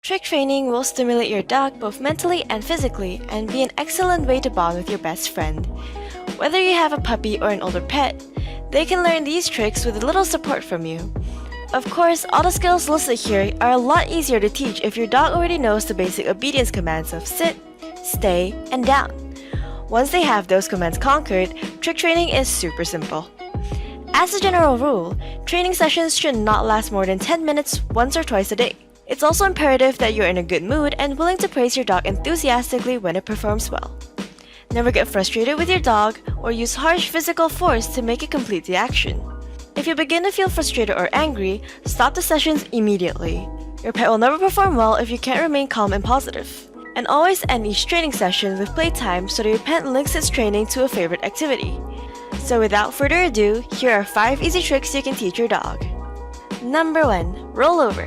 Trick training will stimulate your dog both mentally and physically and be an excellent way to bond with your best friend. Whether you have a puppy or an older pet, they can learn these tricks with a little support from you. Of course, all the skills listed here are a lot easier to teach if your dog already knows the basic obedience commands of sit, stay, and down. Once they have those commands conquered, trick training is super simple. As a general rule, training sessions should not last more than 10 minutes once or twice a day. It's also imperative that you're in a good mood and willing to praise your dog enthusiastically when it performs well. Never get frustrated with your dog or use harsh physical force to make it complete the action. If you begin to feel frustrated or angry, stop the sessions immediately. Your pet will never perform well if you can't remain calm and positive. And always end each training session with playtime so that your pet links its training to a favorite activity. So without further ado, here are 5 easy tricks you can teach your dog. Number 1. Roll over.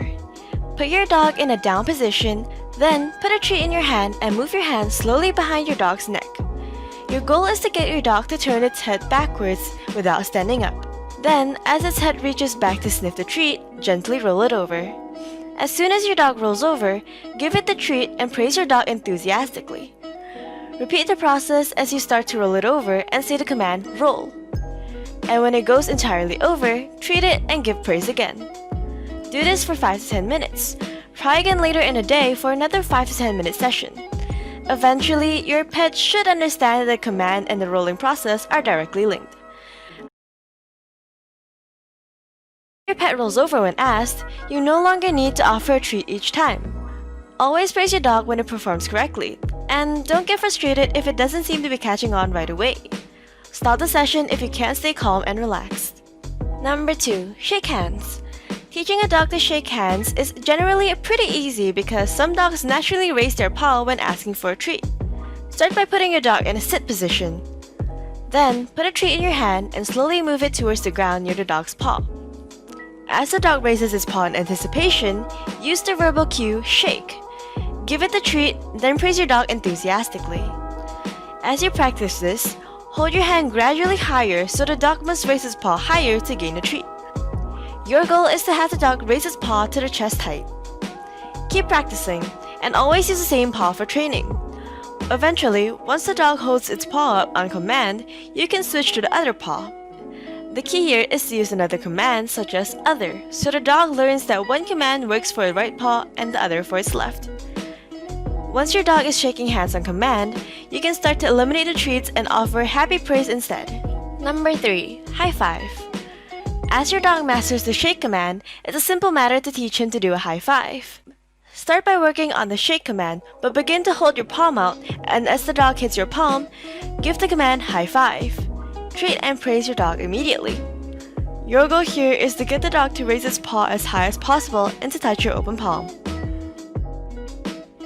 Put your dog in a down position, then put a treat in your hand and move your hand slowly behind your dog's neck. Your goal is to get your dog to turn its head backwards without standing up. Then, as its head reaches back to sniff the treat, gently roll it over. As soon as your dog rolls over, give it the treat and praise your dog enthusiastically. Repeat the process as you start to roll it over and say the command, roll. And when it goes entirely over, treat it and give praise again. Do this for 5 to 10 minutes. Try again later in the day for another 5 to 10 minute session. Eventually, your pet should understand that the command and the rolling process are directly linked. If your pet rolls over when asked, you no longer need to offer a treat each time. Always praise your dog when it performs correctly, and don't get frustrated if it doesn't seem to be catching on right away. Stop the session if you can't stay calm and relaxed. Number 2. Shake hands. Teaching a dog to shake hands is generally pretty easy because some dogs naturally raise their paw when asking for a treat. Start by putting your dog in a sit position. Then, put a treat in your hand and slowly move it towards the ground near the dog's paw. As the dog raises its paw in anticipation, use the verbal cue, shake. Give it the treat, then praise your dog enthusiastically. As you practice this, hold your hand gradually higher so the dog must raise its paw higher to gain the treat. Your goal is to have the dog raise its paw to the chest height. Keep practicing, and always use the same paw for training. Eventually, once the dog holds its paw up on command, you can switch to the other paw. The key here is to use another command such as other, so the dog learns that one command works for the right paw and the other for its left. Once your dog is shaking hands on command, you can start to eliminate the treats and offer happy praise instead. Number 3. High five. As your dog masters the shake command, it's a simple matter to teach him to do a high five. Start by working on the shake command, but begin to hold your palm out, and as the dog hits your palm, give the command high five. Treat and praise your dog immediately. Your goal here is to get the dog to raise its paw as high as possible and to touch your open palm.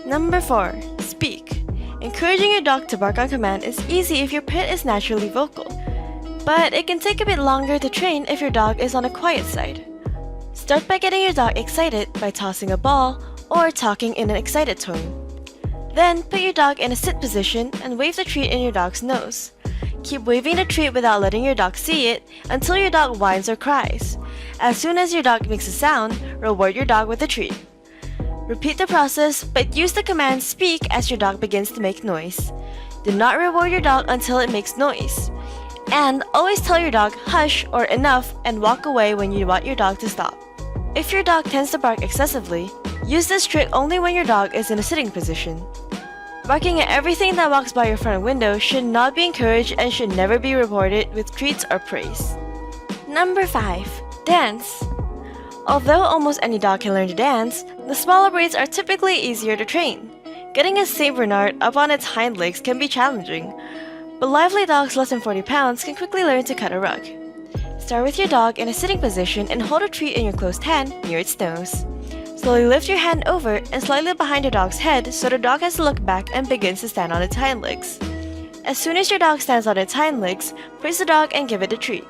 Number 4. Speak. Encouraging your dog to bark on command is easy if your pet is naturally vocal, but it can take a bit longer to train if your dog is on a quiet side. Start by getting your dog excited by tossing a ball or talking in an excited tone. Then put your dog in a sit position and wave the treat in your dog's nose. Keep waving the treat without letting your dog see it until your dog whines or cries. As soon as your dog makes a sound, reward your dog with the treat. Repeat the process, but use the command speak as your dog begins to make noise. Do not reward your dog until it makes noise. And always tell your dog hush or enough and walk away when you want your dog to stop. If your dog tends to bark excessively, use this trick only when your dog is in a sitting position. Barking at everything that walks by your front window should not be encouraged and should never be rewarded with treats or praise. Number 5. Dance. Although almost any dog can learn to dance, the smaller breeds are typically easier to train. Getting a Saint Bernard up on its hind legs can be challenging, but lively dogs less than 40 pounds can quickly learn to cut a rug. Start with your dog in a sitting position and hold a treat in your closed hand near its nose. Slowly lift your hand over and slightly behind your dog's head so the dog has to look back and begins to stand on its hind legs. As soon as your dog stands on its hind legs, praise the dog and give it a treat.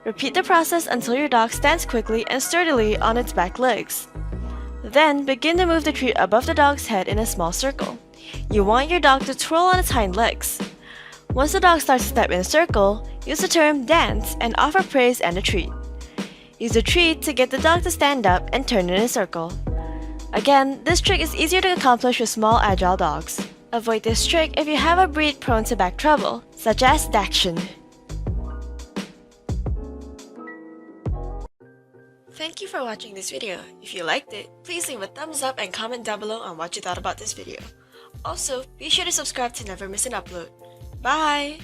Repeat the process until your dog stands quickly and sturdily on its back legs. Then begin to move the treat above the dog's head in a small circle. You want your dog to twirl on its hind legs. Once the dog starts to step in a circle, use the term dance and offer praise and a treat. Use the treat to get the dog to stand up and turn in a circle. Again, this trick is easier to accomplish with small agile dogs. Avoid this trick if you have a breed prone to back trouble, such as Dachshund. Thank you for watching this video. If you liked it, please leave a thumbs up and comment down below on what you thought about this video. Also, be sure to subscribe to never miss an upload. Bye!